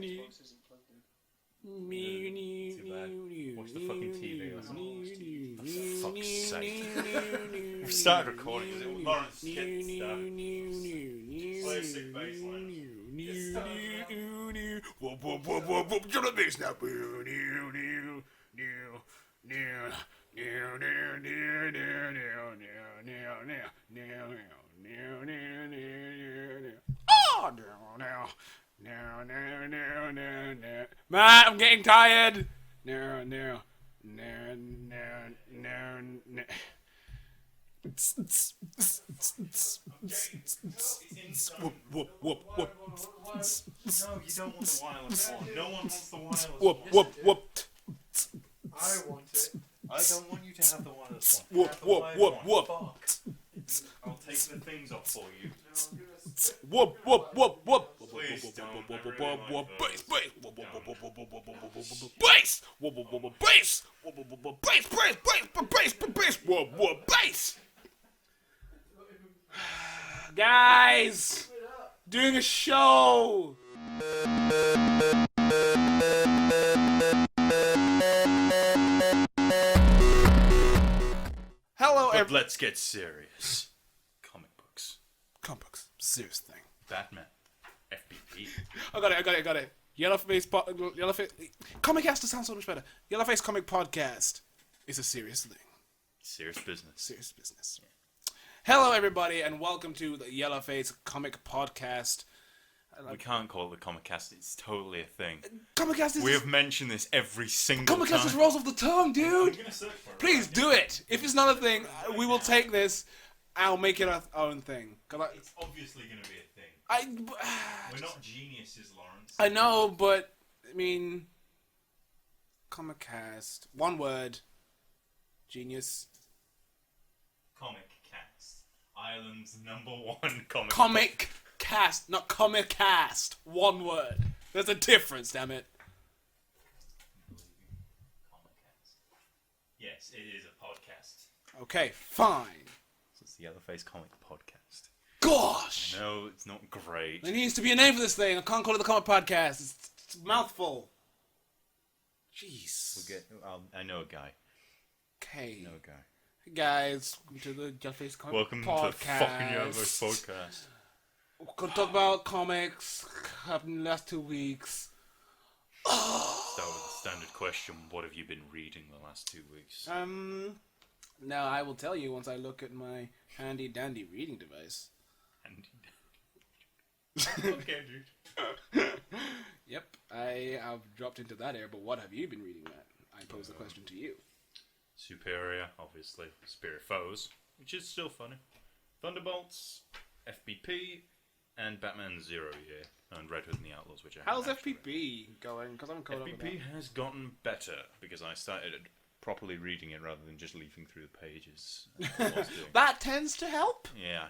Xbox isn't plugged in. Too bad. Watch the fucking TV or something. For fuck's sake. We've started recording because it was Lawrence get stuff. Play a sick bassline. Whoop, to the bass now. Matt, I'm getting tired. Whoop. No, you don't want the wireless one. No one wants the wireless one. Whoop. I want it. I don't want you to have the wireless one. Whoop. I'll take the things off for you. Whoop. Please don't. I really like Bass. Bass. Guys, doing a show. Hello, But let's get serious. Comic books. Comic books, serious thing. Batman. FBP. I got it. Yellowface Comicast sounds so much better. Yellowface Comic Podcast is a serious thing. Serious business. Serious business. Yeah. Hello, everybody, and welcome to the Yellowface Comic Podcast. We can't call it the Comic Cast. It's totally a thing. Comicast is... We have mentioned this every single time. Comicast just rolls off the tongue, dude. I'm gonna search for it. Please do it. If it's not a thing, we will take this. I'll make it our own thing. It's obviously gonna be a thing. We're not geniuses, Lawrence. I know, but I mean, Comicast. One word. Genius. Comic Cast. Ireland's #1 comic. Comic cast, not Comicast. One word. There's a difference, damn it. Comic Cast. Yes, it is a podcast. Okay, fine. So it's the Yellowface Comic Podcast. Gosh! No, it's not great. There needs to be a name for this thing. I can't call it the Comic Podcast. It's a mouthful. Jeez. I know a guy. Okay. I know a guy. Hey guys, welcome to the Yellowface Comic Welcome Podcast. to the fucking Yellowface Podcast. We're going to talk about comics happened in the last 2 weeks. Start with the standard question: what have you been reading the last 2 weeks? Now I will tell you once I look at my handy dandy reading device. Okay, dude. Yep, I have dropped into that air, but what have you been reading, Matt? I pose the question to you. Superior, obviously. Superior Foes, which is still funny. Thunderbolts, FBP, and Batman Zero Year, and Red Hood and the Outlaws, which I How's haven't actually read. FPP going? Because I'm caught up with that. FBP has gotten better, because I started properly reading it rather than just leafing through the pages. That tends to help. Yeah.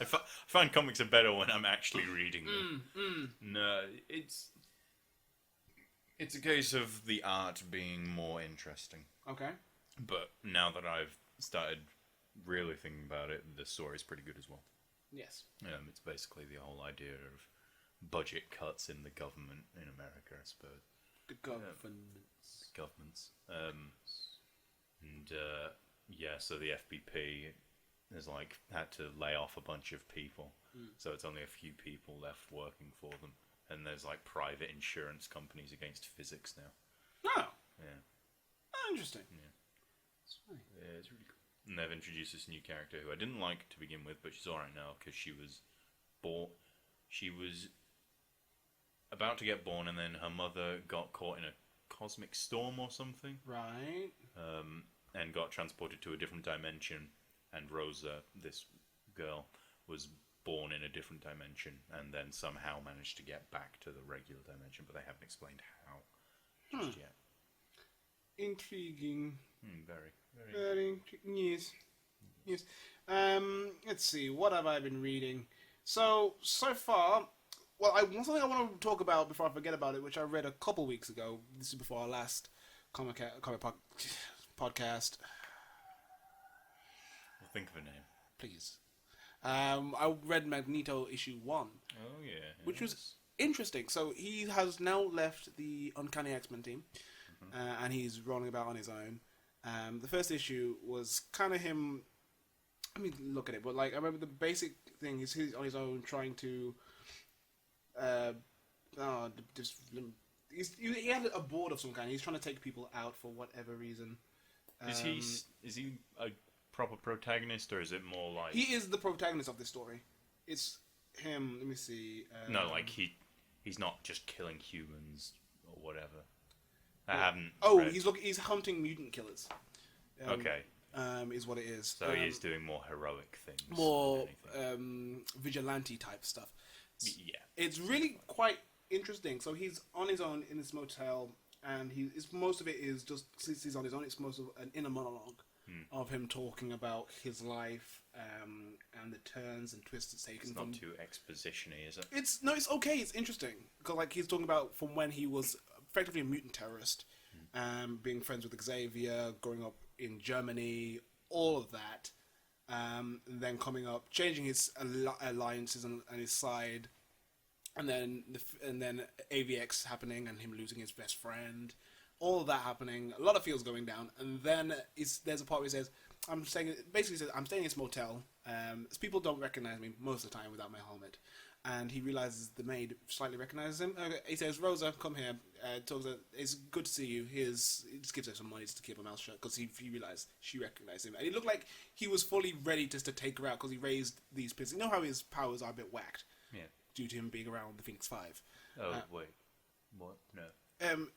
I find comics are better when I'm actually reading them. No, it's a case of the art being more interesting. Okay. But now that I've started really thinking about it, the story's pretty good as well. Yes. It's basically the whole idea of budget cuts in the government in America, I suppose. The governments. So the FBP has had to lay off a bunch of people, so it's only a few people left working for them, and there's private insurance companies against physics now. Oh. Yeah. Oh, interesting. Yeah. Yeah, it's really cool. And they've introduced this new character who I didn't like to begin with, but she's alright now because she was about to get born, and then her mother got caught in a cosmic storm or something. Right. And got transported to a different dimension, and Rosa, this girl, was born in a different dimension, and then somehow managed to get back to the regular dimension, but they haven't explained how just yet. Intriguing. Very. Very intriguing. Yes. Let's see. What have I been reading? So far, one something I want to talk about before I forget about it, which I read a couple weeks ago. This is before our last comic podcast. I'll think of a name. Please. I read Magneto issue 1. Oh yeah. Which was interesting. So he has now left the Uncanny X-Men team, and he's rolling about on his own. The first issue was kind of him. Let me look at it, but like I remember the basic thing is he's on his own trying to. He had a board of some kind. He's trying to take people out for whatever reason. Is he a proper protagonist, or is it more like he is the protagonist of this story? It's him. Let me see. no, like he's not just killing humans or whatever. I haven't. Oh, read. he's hunting mutant killers. Okay. Is what it is. So he is doing more heroic things. More than anything. vigilante type stuff. Yeah. It's really quite interesting. So he's on his own in this motel, and most of it is just since he's on his own. It's most of an inner monologue of him talking about his life and the turns and twists it's taken. It's not too exposition-y, is it? It's okay. It's interesting because like he's talking about from when he was effectively a mutant terrorist, being friends with Xavier, growing up in Germany, all of that. Then coming up, changing his alliances and his side, and then AVX happening and him losing his best friend, all of that happening. A lot of feels going down, and then there's a part where he says, "I'm staying in this motel. People don't recognize me most of the time without my helmet." And he realizes the maid slightly recognizes him. He says, "Rosa, come here. It's good to see you." He just gives her some money just to keep her mouth shut because he realized she recognized him. And it looked like he was fully ready just to take her out because he raised these pistols. You know how his powers are a bit whacked? Yeah. Due to him being around the Phoenix Five. Oh, wait. What? No.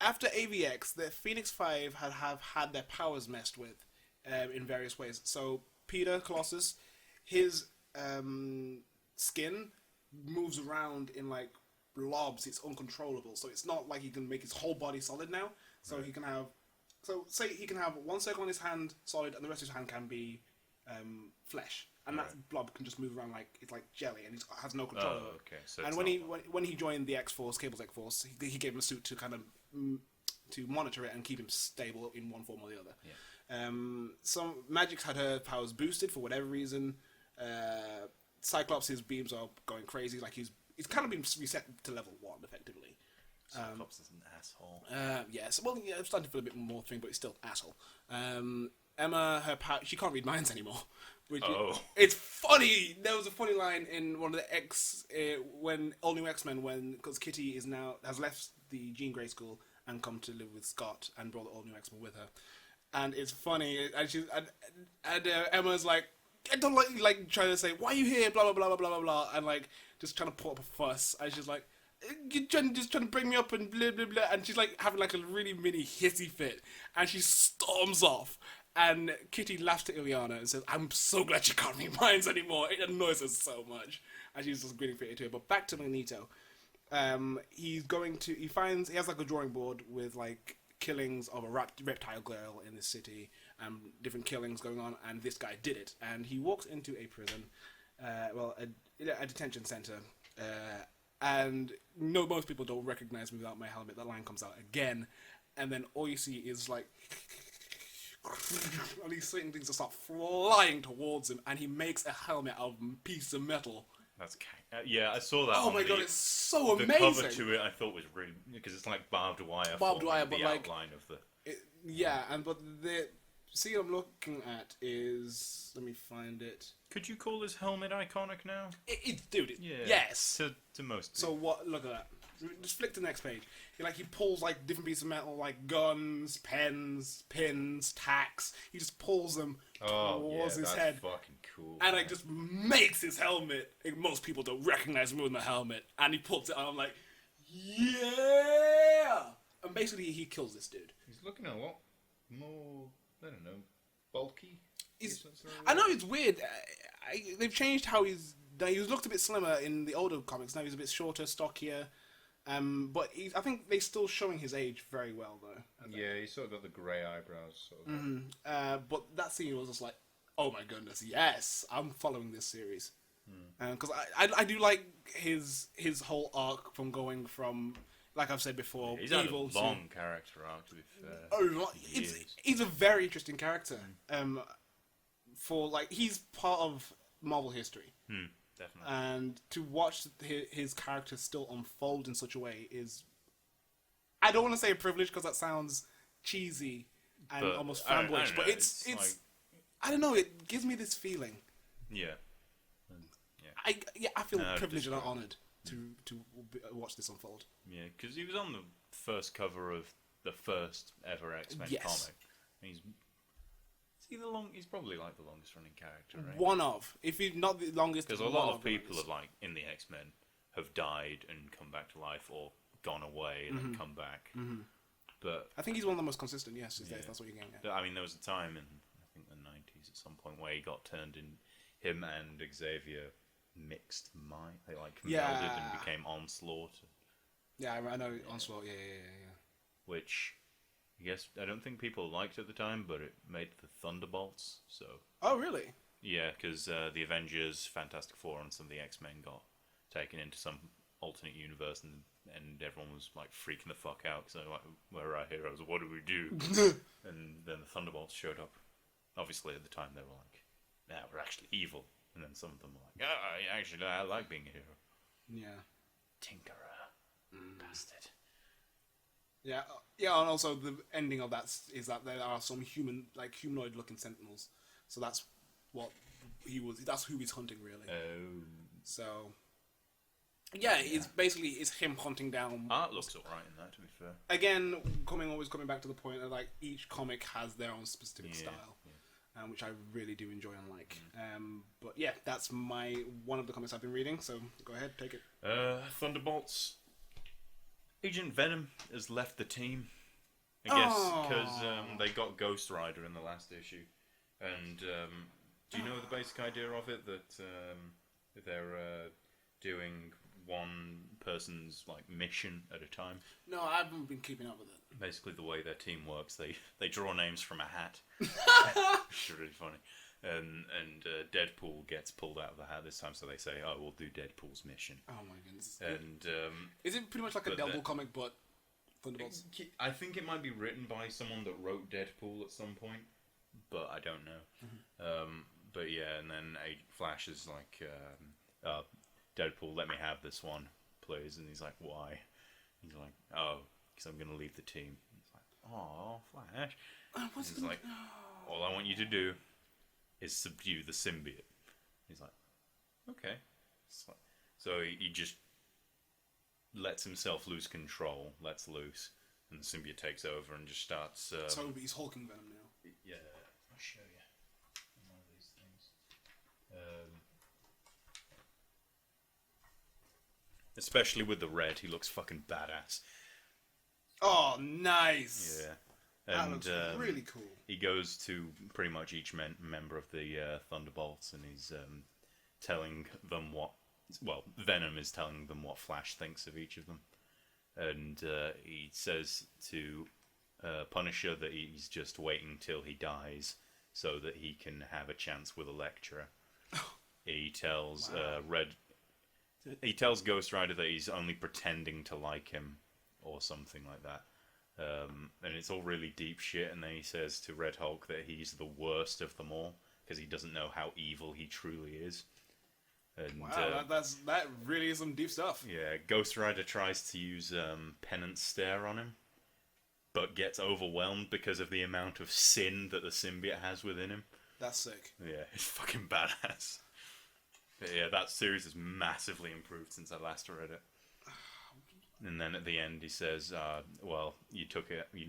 After AVX, the Phoenix Five have had their powers messed with in various ways. So Peter Colossus, his skin moves around in like blobs. It's uncontrollable, so it's not like he can make his whole body solid now. So he can have, say he can have one circle on his hand solid, and the rest of his hand can be flesh, and that blob can just move around like it's like jelly, and he has no control over it. Okay. So and when he joined the X-Force, Cable's X-Force, he gave him a suit to kind of to monitor it and keep him stable in one form or the other. Yeah. So Magic's had her powers boosted for whatever reason. Cyclops, his beams are going crazy. Like he's kind of been reset to level 1 effectively. Cyclops is an asshole. Yes. Well, yeah, I'm starting to feel a bit more thing, but he's still asshole. Emma, her power, she can't read minds anymore. Which it's funny. There was a funny line in one of the when All New X-Men, because Kitty has left the Jean Grey school and come to live with Scott and brought the All New X-Men with her, and it's funny. And Emma's like, I don't like trying to say why are you here, blah blah blah blah blah blah, and like just trying to put up a fuss. And she's like, you're just trying to bring me up and blah blah blah, and she's like having like a really mini hissy fit, and she storms off. And Kitty laughs at Ileana and says, "I'm so glad she can't read minds anymore. It annoys her so much." And she's just grinning fit into it. But back to Magneto. He has like a drawing board with like killings of a reptile girl in this city and different killings going on. And this guy did it. And he walks into a prison, a detention center. And most people don't recognize me without my helmet. That line comes out again. And then all you see is like... and these certain things just start flying towards him, and he makes a helmet out of a piece of metal. That's yeah, I saw that. Oh my god, it's so amazing. The cover to it, I thought was really because it's like barbed wire. Barbed wire, but the like outline of the. But the scene I'm looking at is, let me find it. Could you call this helmet iconic now? Yes. To most. So what? Look at that. Just flick to the next page. He pulls like different pieces of metal, like guns, pens, pins, tacks. He just pulls them towards his head. Fucking cool. And like just makes his helmet. Like, most people don't recognize him with the helmet, and he puts it on. I'm like, yeah. And basically, he kills this dude. He's looking a lot more, I don't know, bulky. I know it's weird. They've changed how he looked a bit slimmer in the older comics. Now he's a bit shorter, stockier. But I think they're still showing his age very well, though. Yeah, he's sort of got the grey eyebrows. Sort of. But that scene was just like, oh my goodness, yes, I'm following this series. Because I do like his whole arc from going from, like I've said before, he's evil had a long character arc, to be fair. Oh, he's a very interesting character. For like, he's part of Marvel history. definitely. And to watch his character still unfold in such a way is, I don't want to say a privilege because that sounds cheesy and But almost I don't fanboyish, know, but it's like, I don't know, it gives me this feeling. yeah. I feel No, privileged and describe it. honoured to watch this unfold. Yeah, because he was on the first cover of the first ever X-Men Yes. comic. He's he's probably like the longest running character, right? One of, if he's not the longest, Because a one lot of the people longest. have, like, in the X-Men have died and come back to life, or gone away and then come back. But I think he's one of the most consistent. Yes, if Yeah. that's what you're getting at. I mean, there was a time in, I think, the 90s at some point where he got turned in. Him and Xavier mixed mind. They like melded Yeah. and became Onslaught, Yeah, I know. Onslaught. Yeah. which I guess I don't think people liked at the time, but it made the Thunderbolts. So Oh, really? yeah, because the Avengers, Fantastic Four, and some of the X-Men got taken into some alternate universe, and everyone was like freaking the fuck out. So like, we're our heroes. What do we do? And then the Thunderbolts showed up. Obviously, at the time they were like, "Yeah, we're actually evil." And then some of them were like, "Oh, actually, I like being a hero." Yeah. Tinkerer, bastard. Yeah, and also the ending of that is that there are some humanoid-looking Sentinels. So that's what he was. That's who he's hunting, really. Oh, So, yeah, it's him hunting down. art looks alright in that. To be fair, Again, always coming back to the point that like each comic has their own specific Yeah, style, which I really do enjoy and like. But yeah, that's one of the comics I've been reading. So go ahead, take it. Thunderbolts. Agent Venom has left the team. I guess because they got Ghost Rider in the last issue, and do you know the basic idea of it? That they're doing one person's like mission at a time. No, I haven't been keeping up with it. Basically, the way their team works, they draw names from a hat. Which is really funny. And Deadpool gets pulled out of the hat this time, so they say, "Oh, we'll do Deadpool's mission." Oh my goodness! And Is it pretty much like a but Devil comic, but Thunderbolts? I think it might be written by someone that wrote Deadpool at some point, but I don't know. But yeah, and then Flash is like, "Deadpool, let me have this one, please." And he's like, "Why?" He's like, "Oh, because I'm going to leave the team." He's like, "Oh, Flash." He's like, "All I want you to do is subdue the symbiote." He's like, "Okay." So he just lets himself lose control, lets loose, and the symbiote takes over and just starts... So he's hulking Venom now. Yeah, I'll show you one of these things. Especially with the red, he looks fucking badass. Oh, nice! Yeah. That And looks really cool. he goes to pretty much each member of the Thunderbolts, and he's telling them what... Well, Venom is telling them what Flash thinks of each of them. And he says to Punisher that he's just waiting till he dies so that he can have a chance with Elektra. He tells He tells Ghost Rider that he's only pretending to like him, or something like that. And it's all really deep shit. And then he says to Red Hulk that he's the worst of them all because he doesn't know how evil he truly is. And, Wow, that really is some deep stuff. yeah, Ghost Rider tries to use Penance Stare on him, but gets overwhelmed because of the amount of sin that the symbiote has within him. That's sick. Yeah, it's fucking badass. But yeah, that series has massively improved since I last read it. And then at the end he says, well, you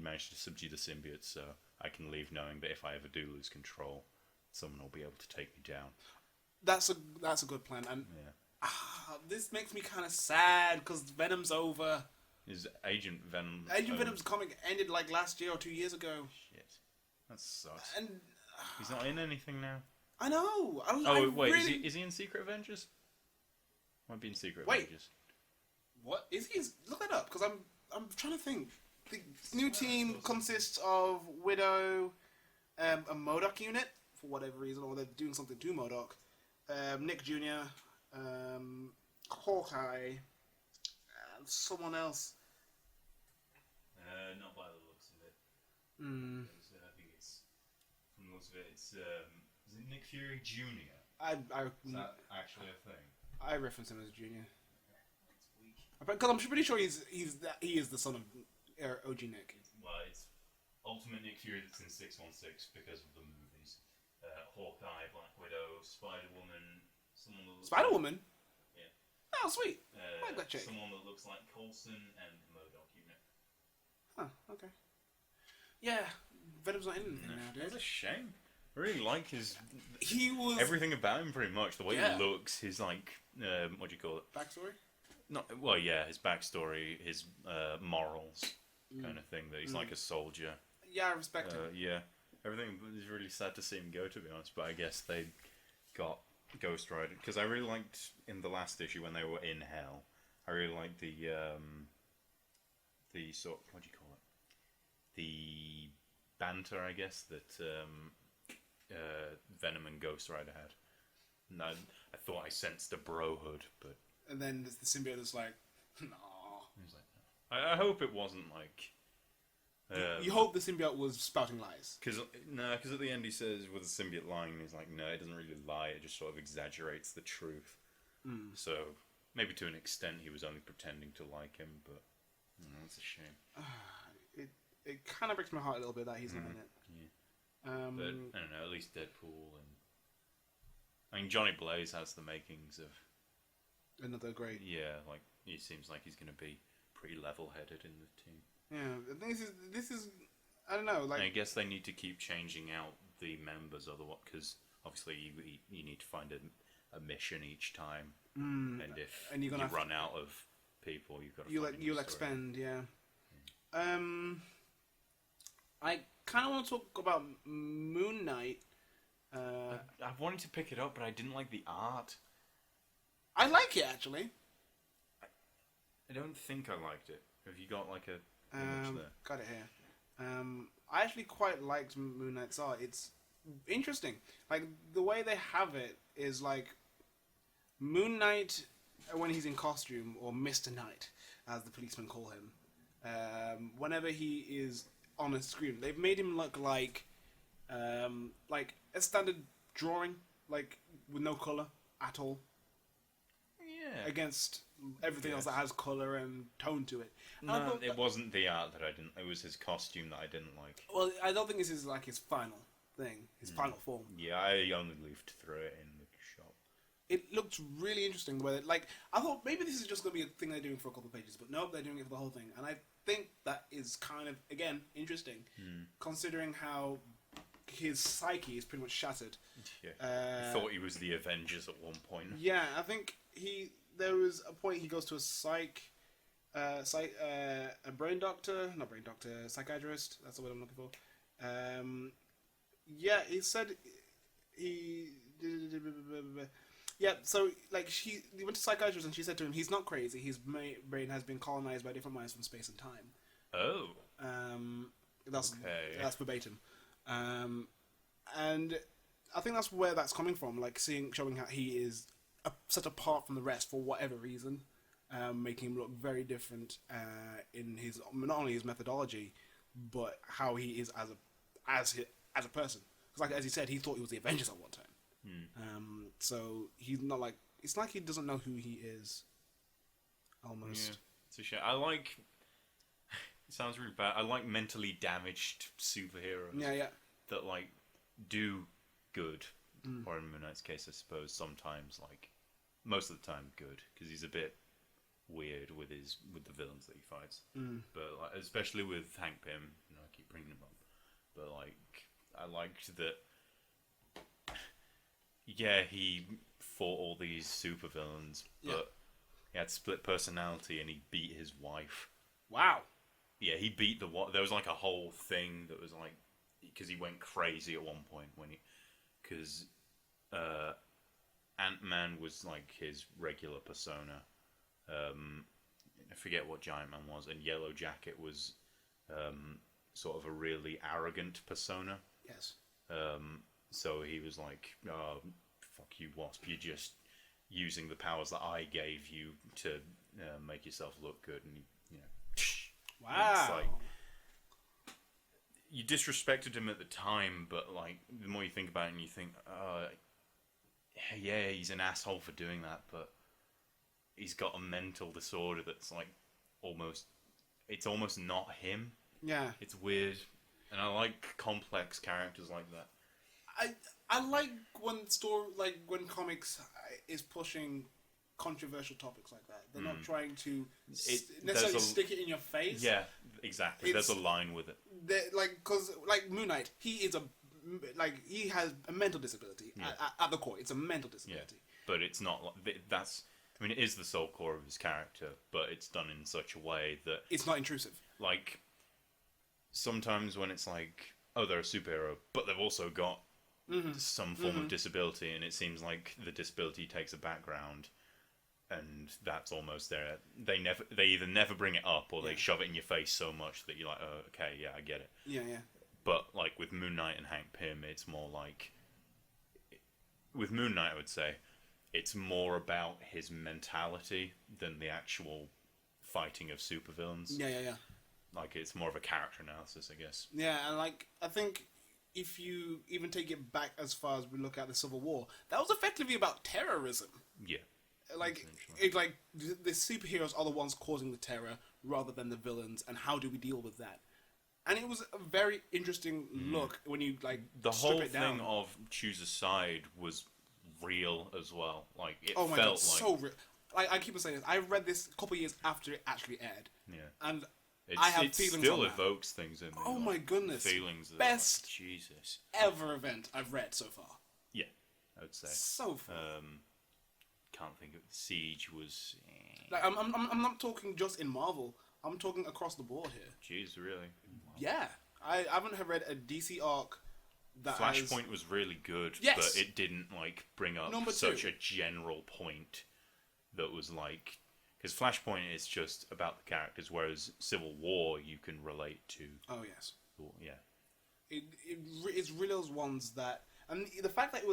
managed to subdue the symbiote, so I can leave knowing that if I ever do lose control, someone will be able to take me down. That's a good plan, and Yeah. this makes me kind of sad because Venom's over. Is Agent Venom... Venom's comic ended like last year or 2 years ago, Shit. That sucks. and He's not in anything now. I know. Wait, really... is he in Secret Avengers? Might be in Secret Wait. Avengers. What is he? Look that up, because I'm trying to think. The new team consists of Widow, a MODOK unit for whatever reason, or they're doing something to MODOK. Nick Jr., Hawkeye, and someone else. Not by the looks of it. Hmm. I think it's from the looks of it. It's is it Nick Fury Jr.? I Is that actually a thing? I reference him as Junior. Because I'm pretty sure he is the son of OG Nick. Well, it's Ultimate Nick Fury that's in 616 because of the movies. Hawkeye, Black Widow, Spider-Woman, someone that looks Spider-Woman? Yeah. Oh, sweet. I like that chick. Someone that looks like Coulson and Murdoch unit. Huh, okay. Yeah, Venom's not in anything now, dude. It's a shame. I really like his... He was... Everything about him, pretty much. The way he looks, his, like... what do you call it? Backstory? Well, yeah, his backstory, his morals, kind of thing. That he's like a soldier. Yeah, I respect him. Yeah. Everything is really sad to see him go, to be honest. But I guess they got Ghost Rider. Because I really liked, in the last issue, when they were in Hell, I really liked the sort... What do you call it? The banter, I guess, that Venom and Ghost Rider had. And I thought I sensed a brohood, but... And then the symbiote is like, no. He's like, no. I hope it wasn't like... you hope the symbiote was spouting lies. Because at the end he says, with the symbiote lying, he's like, no, it doesn't really lie, it just sort of exaggerates the truth. So, maybe to an extent he was only pretending to like him, but it's a shame. It kind of breaks my heart a little bit that he's not in it. Yeah. But, I don't know, at least Deadpool and... I mean, Johnny Blaze has the makings of... Another great... Yeah, like, he seems like he's going to be pretty level-headed in the team. Yeah, this is... I don't know, like... And I guess they need to keep changing out the members, otherwise, because obviously you need to find a mission each time. And if you run out of people, you've got to find a new You'll story. expend, yeah. I kind of want to talk about Moon Knight. I wanted to pick it up, but I didn't like the art. I like it, actually. I don't think I liked it. Have you got like a image there? Got it here. I actually quite liked Moon Knight's art. It's interesting. Like, the way they have it is like Moon Knight when he's in costume, or Mr. Knight, as the policemen call him. Whenever he is on a screen, they've made him look like a standard drawing, like with no color at all. Yeah. Against everything else that has color and tone to it. No, it wasn't the art that I didn't. It was his costume that I didn't like. Well, I don't think this is like his final thing, his final form. Yeah, I only leafed through it in the shop. It looked really interesting. Where I thought maybe this is just going to be a thing they're doing for a couple of pages, but nope, they're doing it for the whole thing. And I think that is kind of, again, interesting, considering how his psyche is pretty much shattered. Yeah. I thought he was the Avengers at one point. Yeah, I think there was a point he goes to a brain doctor, not brain doctor, psychiatrist. That's the word I'm looking for. Yeah, he said yeah, so like he went to psychiatrist and she said to him, he's not crazy. His brain has been colonized by different minds from space and time. Oh. That's okay. That's verbatim. And I think that's where that's coming from. Like showing how he is set apart from the rest for whatever reason, making him look very different in his not only his methodology, but how he is as a person. Because, like as he said, he thought he was the Avengers at one time. So he's not like, it's like he doesn't know who he is. Almost. Yeah, it's a shame. I like. It sounds really bad. I like mentally damaged superheroes. Yeah. That like do good, or in Moon Knight's case, I suppose sometimes like most of the time good, because he's a bit weird with the villains that he fights. But like, especially with Hank Pym, I keep bringing him up. But like, I liked that. Yeah, he fought all these supervillains, but he had split personality, and he beat his wife. Wow. Yeah, he beat the what? There was like a whole thing that was like, because he went crazy at one point because Ant-Man was like his regular persona. I forget what Giant Man was, and Yellow Jacket was sort of a really arrogant persona. Yes. So he was like, oh, fuck you, Wasp, you're just using the powers that I gave you to make yourself look good, and wow. It's like, you disrespected him at the time, but like the more you think about it, and you think, yeah, he's an asshole for doing that, but he's got a mental disorder that's like it's almost not him. Yeah. It's weird, and I like complex characters like that. I like when when comics is pushing controversial topics like that. They're not trying to necessarily stick it in your face. Yeah, exactly. There's a line with it. Because Moon Knight, he has a mental disability at the core. It's a mental disability. Yeah, but it's not like that's. I mean, it is the sole core of his character, but it's done in such a way that it's not intrusive. Like sometimes when it's like, oh, they're a superhero, but they've also got some form of disability, and it seems like the disability takes a background, and that's almost there. They either never bring it up, or they shove it in your face so much that you're like, oh, okay, yeah, I get it. Yeah. But like with Moon Knight and Hank Pym, it's more like with Moon Knight, I would say it's more about his mentality than the actual fighting of supervillains. Yeah. Like it's more of a character analysis, I guess. Yeah, and I think if you even take it back as far as we look at the Civil War, that was effectively about terrorism. Yeah. The superheroes are the ones causing the terror rather than the villains, and how do we deal with that? And it was a very interesting look when you the strip whole it down. thing of choose a side was real as well. Like it oh my felt god, like so real. I keep on saying this. I read this a couple of years after it actually aired. Yeah. And I have it feelings still on that. evokes things in me. Oh like, my goodness. Feelings that Best are like, Jesus. ever event I've read so far. Yeah, I would say. So fun. Can't think of Siege was. I'm not talking just in Marvel. I'm talking across the board here. Jeez, really? Wow. Yeah, I haven't read a DC arc that Flashpoint was really good, Yes! but it didn't like bring up Number such two. a general point that was like because Flashpoint is just about the characters, whereas Civil War you can relate to. Oh yes. Yeah. It's really those ones that, and the fact that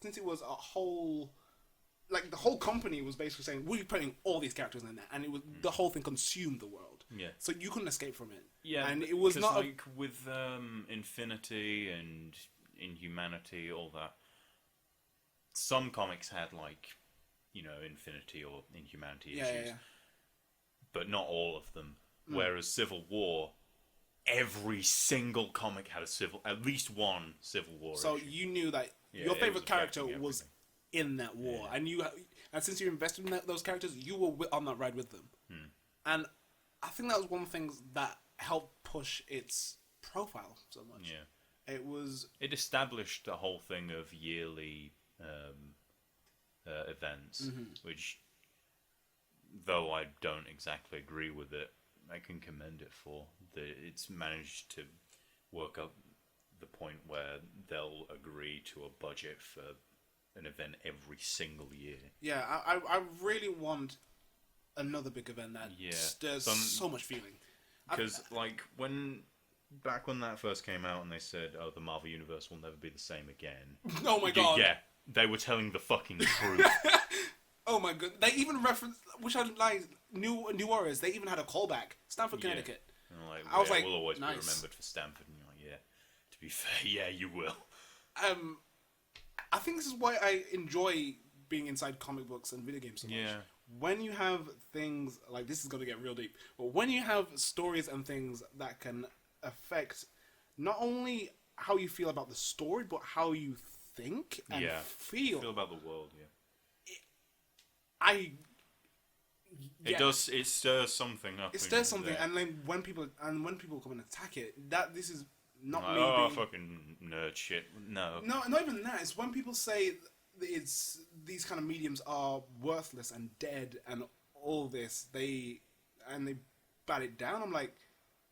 since it was a whole. The whole company was basically saying, we're putting all these characters in there, and it was the whole thing consumed the world. Yeah. So you couldn't escape from it. Yeah, and it was not like with Infinity and Inhumanity, all that. Some comics had Infinity or Inhumanity issues, but not all of them. Whereas Civil War, every single comic had at least one Civil War. So issue. you knew that your favorite character was in that war, Yeah. and since you invested in those characters, you were on that ride with them. And I think that was one of the things that helped push its profile so much. Yeah, it established the whole thing of yearly events, which, though I don't exactly agree with it, I can commend it for that. It's managed to work up the point where they'll agree to a budget for an event every single year. Yeah, I really want another big event that stirs so much feeling. Because back when that first came out and they said, "Oh, the Marvel Universe will never be the same again." Oh my god! Yeah, they were telling the fucking truth. Oh my god! They even referenced, which I like, New Warriors. They even had a callback. Stanford, Connecticut. And I was like, we'll always nice. be remembered for Stanford. And you're like, yeah. To be fair, yeah, you will. I think this is why I enjoy being inside comic books and video games so much. Yeah. When you have things like this is going to get real deep, but when you have stories and things that can affect not only how you feel about the story, but how you think and feel about the world. Yeah. It stirs something up. It stirs something, and then when people come and attack it, this is not me. Oh, fucking nerd shit! No, not even that. It's when people say these kind of mediums are worthless and dead and all this. They bat it down. I'm like,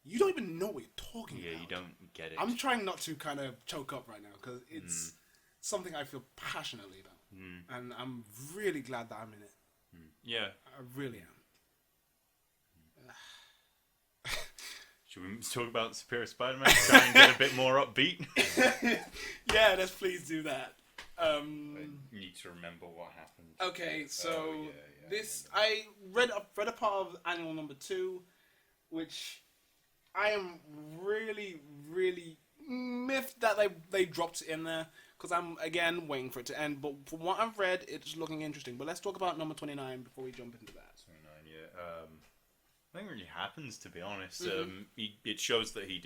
you don't even know what you're talking about. Yeah, you don't get it. I'm trying not to kind of choke up right now because it's something I feel passionately about, and I'm really glad that I'm in it. Yeah, I really am. Should we talk about Superior Spider-Man? Try and get a bit more upbeat. Yeah, let's please do that. I need to remember what happened. Okay, so I read a part of annual number 2, which I am really, really miffed that they dropped it in there, because I'm again waiting for it to end. But from what I've read, it's looking interesting. But let's talk about number 29 before we jump into that. 29, yeah. Nothing really happens, to be honest. Mm-hmm. It shows that he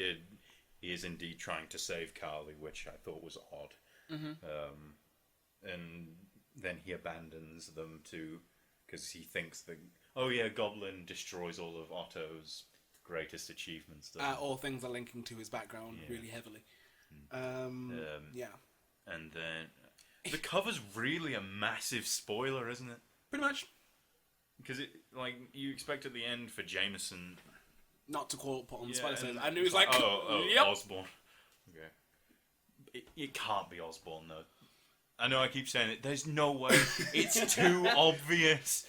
is indeed trying to save Carly, which I thought was odd. Mm-hmm. And then he abandons them because he thinks that, oh yeah, Goblin destroys all of Otto's greatest achievements. All things are linking to his background really heavily. Yeah. And then the cover's really a massive spoiler, isn't it? Pretty much. Because you expect at the end for Jameson Not to put on the Yeah, spider sense. and And he was it's like, yep. Osborn. Okay. It can't be Osborn, though. I know I keep saying it. There's no way. It's too obvious.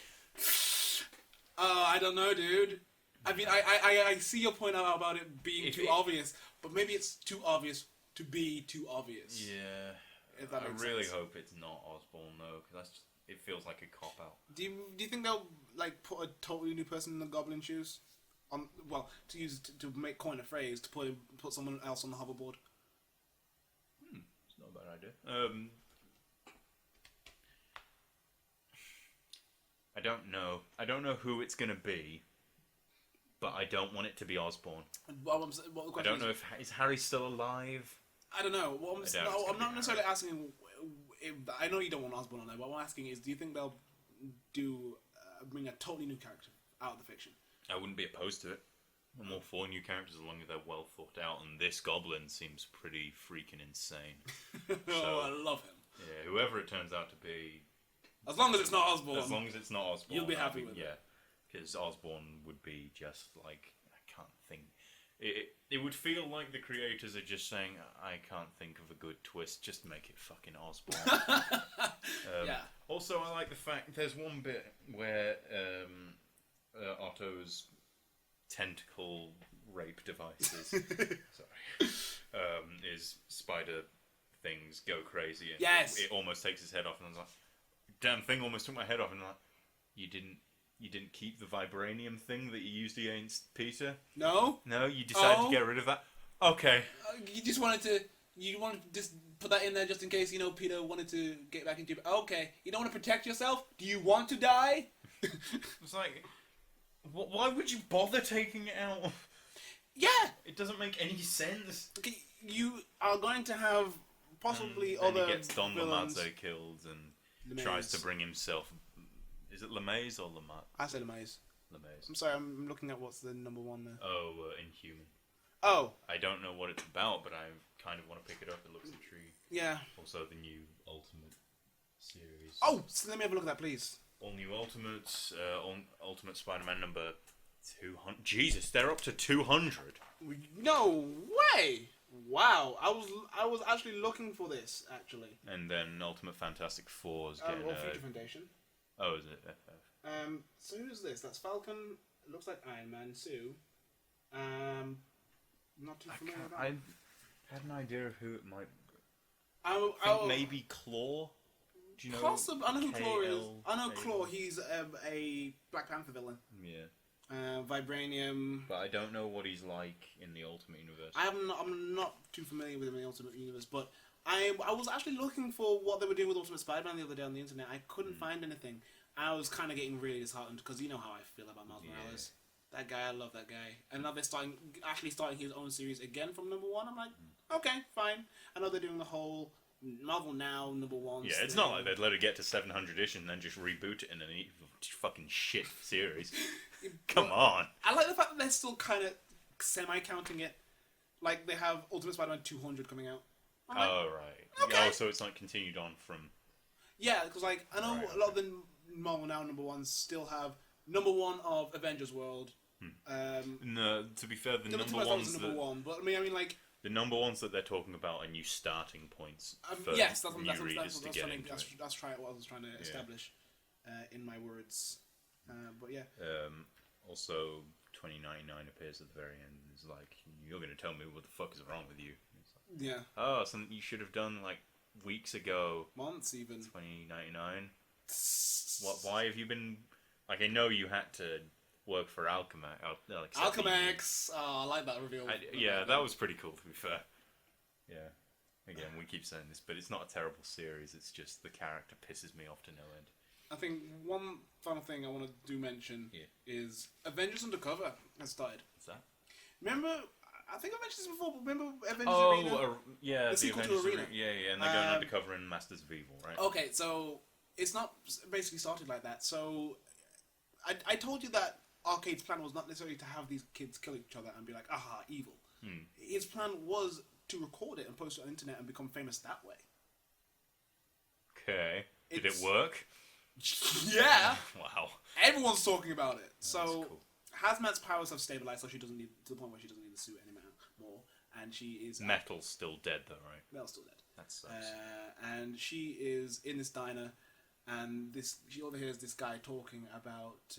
I don't know, dude. I mean, I see your point out about it being too obvious, but maybe it's too obvious to be too obvious. Yeah. If that I makes really sense. hope it's not Osborn, though, because it feels like a cop-out. Do you think they'll put a totally new person in the Goblin shoes? To make coin a phrase, to put someone else on the hoverboard. It's not a bad idea. I don't know. I don't know who it's gonna be, but I don't want it to be Osborn. What the I question don't know if is Harry still alive. I don't know. I'm not necessarily Harry. asking. I know you don't want Osborn on there, but what I'm asking is, do you think they'll bring a totally new character out of the fiction? I wouldn't be opposed to it. I'm all for new characters as long as they're well thought out, and this Goblin seems pretty freaking insane. I love him. Yeah, whoever it turns out to be, As long as it's not Osborn. as long as it's not Osborn, You'll be happy with it. Yeah, because Osborn would be just like, I can't think. It would feel like the creators are just saying, I can't think of a good twist, just make it fucking Osborn. Yeah. Also, I like the fact there's one bit where Otto's tentacle rape devices is spider things go crazy, and Yes. it almost takes his head off, and I was like, damn thing almost took my head off, and I'm like, you didn't keep the vibranium thing that you used against Peter? No. No, you decided to get rid of that? Okay. You just wanted to just put that in there just in case, Peter wanted to get back into it. Okay, you don't want to protect yourself? Do you want to die? It's like, why would you bother taking it out? Yeah. It doesn't make any sense. Okay, you are going to have possibly And other he gets Don villains. Lamazzo killed and LeMaze. tries to bring himself. Is it LeMaze or Lamar? I said LeMaze. LeMaze. I'm sorry, I'm looking at what's the number one there. Oh, Inhuman. Oh, I don't know what it's about, but I kind of want to pick it up. It looks intriguing. yeah. Also, the new Ultimate series. Oh, so let me have a look at that, please. All new Ultimates. Ultimate Spider-Man number 200. Jesus, they're up to 200. No way! Wow, I was actually looking for this actually. And then Ultimate Fantastic Four is getting Or Future Foundation. Oh, is it FF? So who's this? That's Falcon. It looks like Iron Man. Sue. Not too familiar with that. I had an idea of who it might be. I I think maybe Claw. Do you know? Possibly. I know who Claw is. I know KL? Claw. He's a Black Panther villain. Yeah. Vibranium. But I don't know what he's like in the Ultimate Universe. I'm not too familiar with him in the Ultimate Universe, but I was actually looking for what they were doing with Ultimate Spider-Man the other day on the internet. I couldn't find anything. I was kind of getting really disheartened because you know how I feel about Miles Morales. That guy, I love that guy. And now they're starting his own series again from number one. I'm like, okay, fine. I know they're doing the whole Marvel Now number one. Yeah, it's not like they'd let it get to 700 ish and then just reboot it in a fucking shit series. Come on. I like the fact that they're still kind of semi-counting it. Like, they have Ultimate Spider-Man 200 coming out. I'm like, Oh, right. okay. Oh, so it's like continued on from... yeah, because like, I know Right, a lot of the Marvel Now number ones still have number one of Avengers World. No, to be fair, the Number number two, ones was number one, but I mean, like, the number ones that they're talking about are new starting points for yes, that's new what readers to get what into it. what I was trying to establish in my words. But yeah, Also, 2099 appears at the very end and is like, you're going to tell me what the fuck is wrong with you. It's like, yeah, oh, something you should have done like weeks ago. months even. 2099. Why have you been... Like, I know you had to work for Alchemax. Alchemax. Oh, I like that reveal. Yeah, that was pretty cool, to be fair. Yeah. Again, we keep saying this, but it's not a terrible series. It's just the character pisses me off to no end. I think one final thing I want to mention is Avengers Undercover has started. What's that? Remember, I think I mentioned this before, but remember Avengers Arena? Yeah, the sequel to Avengers Arena. Yeah, and they're going undercover in Masters of Evil, right? Okay, so it's not basically started like that. So I told you that Arcade's plan was not necessarily to have these kids kill each other and be like, aha, evil. His plan was to record it and post it on the internet and become famous that way. Okay. Did it work? Yeah. Wow. Everyone's talking about it. That's So cool. Hazmat's powers have stabilized, so she doesn't need to the point where she doesn't need the suit anymore, and she is Metal's still dead, though, right? Mel's still dead. That sucks. And she is in this diner, and she overhears this guy talking about.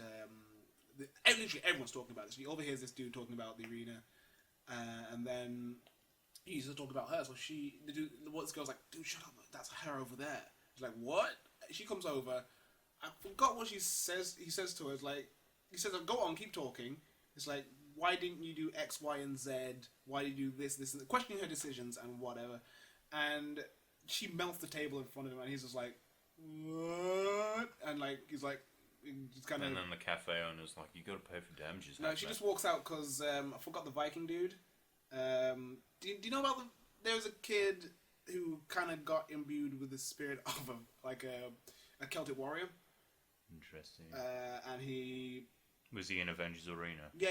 Literally, everyone's talking about this. She overhears this dude talking about the arena, and then he's to talk about her. So this girl's like, "Dude, shut up! That's her over there." She's like, "What?" She comes over. I forgot what she says. He says to her, he says, "Go on, keep talking." It's like, why didn't you do X, Y, and Z? Why did you do this, and questioning her decisions and whatever. And she melts the table in front of him, and he's just like, what? And he's kind of. And then the cafe owner's like, you got to pay for damages. No, she just walks out because I forgot the Viking dude. Do you know about there was a kid who kind of got imbued with the spirit of a Celtic warrior. Interesting. And he... Was he in Avengers Arena? Yeah.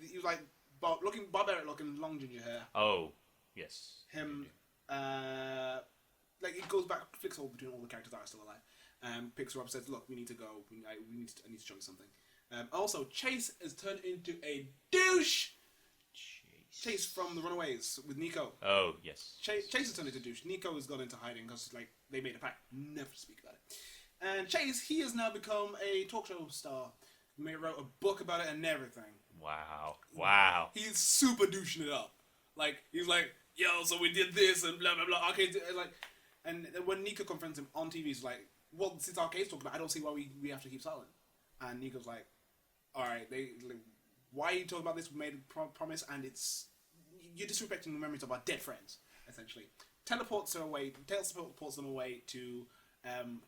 He was like barbaric looking, long ginger hair. Oh, yes. Him, it goes back, flicks over between all the characters that are still alive. Picks her up, says, "Look, we need to go. I need to show you something." Also, Chase has turned into a douche. Chase from The Runaways with Nico. Oh, yes. Chase has turned into a douche. Nico has gone into hiding because they made a pact never to speak about it. And Chase, he has now become a talk show star. He wrote a book about it and everything. Wow. He's super douching it up. He's like, yo, so we did this and blah, blah, blah. Arcade, and when Nico confronts him on TV, he's like, well, since Arcade's talking about it, I don't see why we have to keep silent. And Nico's like, alright, why are you talking about this? We made a promise, and you're disrespecting the memories of our dead friends, essentially. Teleports them away to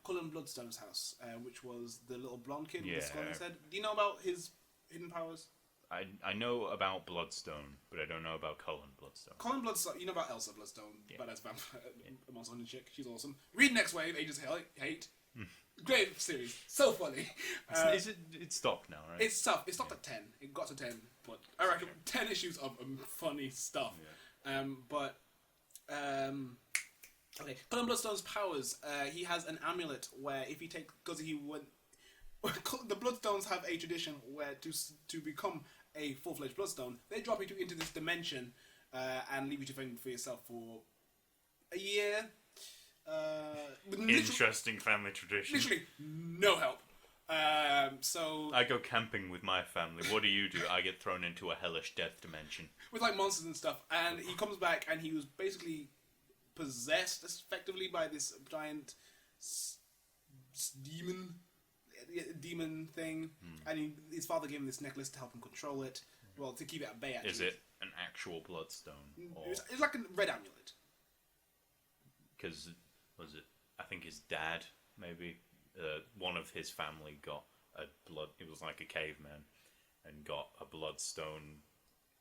Cullen Bloodstone's house, which was the little blonde kid with the skull on his head. Do you know about his hidden powers? I know about Bloodstone, but I don't know about Cullen Bloodstone. Cullen Bloodstone, you know about Elsa Bloodstone, badass vampire, monster hunting chick. She's awesome. Read Next Wave, Ages of Hate. Great series, so funny. It's stopped now, right? It's tough. It stopped at 10. It got to 10, but I reckon 10 issues of funny stuff. Yeah. Okay. Cullen Bloodstone's powers. He has an amulet where if you take, because he went, the Bloodstones have a tradition where to become a full-fledged Bloodstone, they drop you into this dimension and leave you to fend for yourself for a year. Interesting family tradition. Literally no help. So I go camping with my family. What do? I get thrown into a hellish death dimension with monsters and stuff, and he comes back and he was basically possessed effectively by this giant demon thing, and his father gave him this necklace to help him control it. Well, to keep it at bay. Actually, is it an actual bloodstone? It's like a red amulet. Because I think his dad, maybe one of his family got a blood. It was like a caveman, and got a bloodstone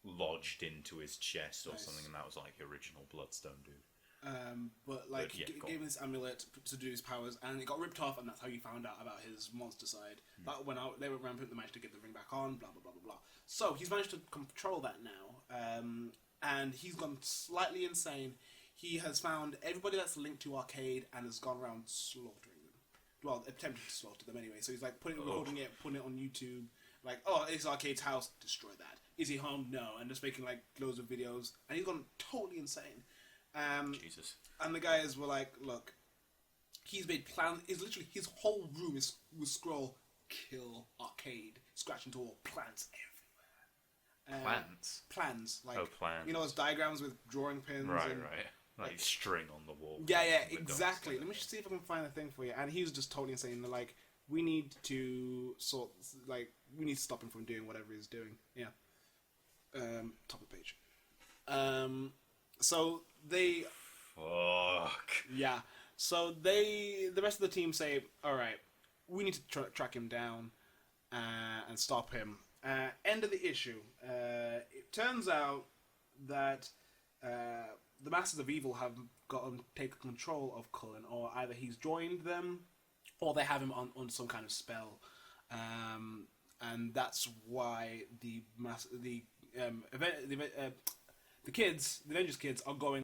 lodged into his chest or something, and that was like the original bloodstone dude. Gave him this amulet to do his powers, and it got ripped off, and that's how you found out about his monster side. That went out. They were rampant. They managed to get the ring back on. Blah blah blah blah blah. So he's managed to control that now, and he's gone slightly insane. He has found everybody that's linked to Arcade and has gone around slaughtering them. Well, attempted to slaughter them anyway. So he's recording it, putting it on YouTube. Like, oh, it's Arcade's house. Destroy that. Is he harmed? No. And just making loads of videos. And he's gone totally insane. Jesus. And the guys were like, look, he's made plans. It's literally his whole room is with scroll, kill Arcade, scratch into all plants everywhere. Plants? Plans. Plans. You know those diagrams with drawing pins? Right. Like string on the wall. Yeah, exactly. Let me see if I can find a thing for you. And he was just totally insane. They're like, we need to we need to stop him from doing whatever he's doing. Yeah. Top of the page. So they Fuck. Yeah. So the rest of the team say, all right, we need to track him down and stop him. End of the issue. It turns out that the Masters of Evil have taken control of Cullen, or either he's joined them, or they have him on some kind of spell, and that's why the Avengers kids are going